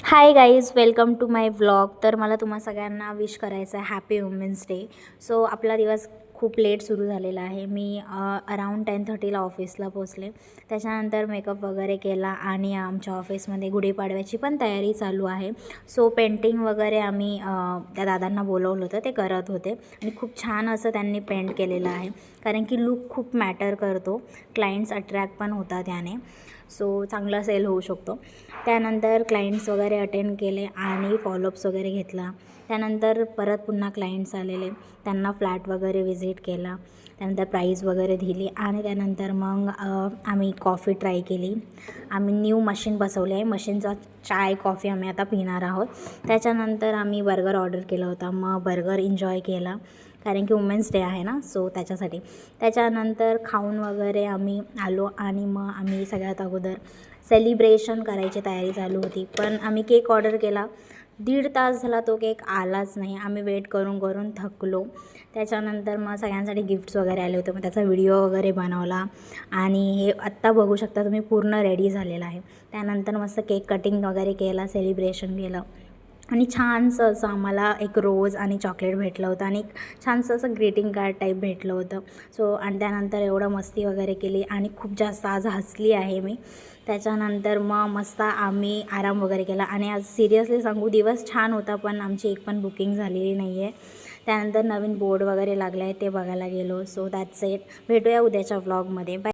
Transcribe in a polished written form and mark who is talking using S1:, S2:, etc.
S1: High guys, welcome to my vlog. तर मला तुम्हा सगळ्यांना विश करायचं आहे हॅपी वुमेन्स डे. सो आपला दिवस खूप लेट सुरू झालेला आहे. मी अराऊंड 10:30ला ऑफिसला पोचले. त्याच्यानंतर मेकअप वगैरे केला आणि आमच्या ऑफिसमध्ये गुढीपाडव्याची पण तयारी चालू आहे. सो पेंटिंग वगैरे आम्ही त्या दादांना बोलवलं होतं, ते करत होते आणि खूप छान असं त्यांनी पेंट केलेलं आहे. कारण की लूक खूप मॅटर करतो, क्लायंट्स अट्रॅक्ट पण होतात त्याने. सो चांगला सेल होऊ शकतो. त्यानंतर क्लायंट्स वगैरे अटेंड केले आणि फॉलोअप्स वगैरे घेतला. त्यानंतर परत पुन्हा क्लायंट्स आलेले, त्यांना फ्लॅट वगैरे व्हिजिट केला. त्यानंतर प्राईज वगैरे दिली आणि त्यानंतर मग आम्ही कॉफी ट्राय केली. आम्ही न्यू मशीन बसवले आहे, मशीनचा चाय कॉफी आम्ही आता पिणार आहोत. त्याच्यानंतर आम्ही बर्गर ऑर्डर केला होता, मग बर्गर एन्जॉय केला कारण की वुमेन्स डे आहे ना, सो त्याच्यासाठी. त्याच्यानंतर खाऊन वगैरे आम्ही आलो आणि मग आम्ही सगळ्यात अगोदर सेलिब्रेशन करायची तयारी चालू होती. पण आम्ही केक ऑर्डर केला, 1.5 तास झाला तो केक आलाच नाही. आम्ही वेट करून करून थकलो. त्याच्यानंतर मग सगळ्यांसाठी गिफ्ट्स वगैरे आले होते, मग त्याचा व्हिडिओ वगैरे बनवला आणि हे आत्ता बघू शकता तुम्ही, पूर्ण रेडी झालेला आहे. त्यानंतर मस्त केक कटिंग वगैरे केला, सेलिब्रेशन केलं आणि छानसं असं आम्हाला एक रोज आणि चॉकलेट भेटलं होतं आणि एक छानसं असं ग्रीटिंग कार्ड टाईप भेटलं होतं. सो आणि त्यानंतर एवढं मस्ती वगैरे केली आणि खूप जास्त आज हसली आहे मी. त्याच्यानंतर मग मस्त आम्ही आराम वगैरे केला आणि आज सिरियसली सांगू, दिवस छान होता, पण आमची एक पण बुकिंग झालेली नाही आहे. त्यानंतर नवीन बोर्ड वगैरे लागलं आहे, ते बघायला गेलो. So that's it. भेटूया उद्याच्या व्लॉगमध्ये. बाय.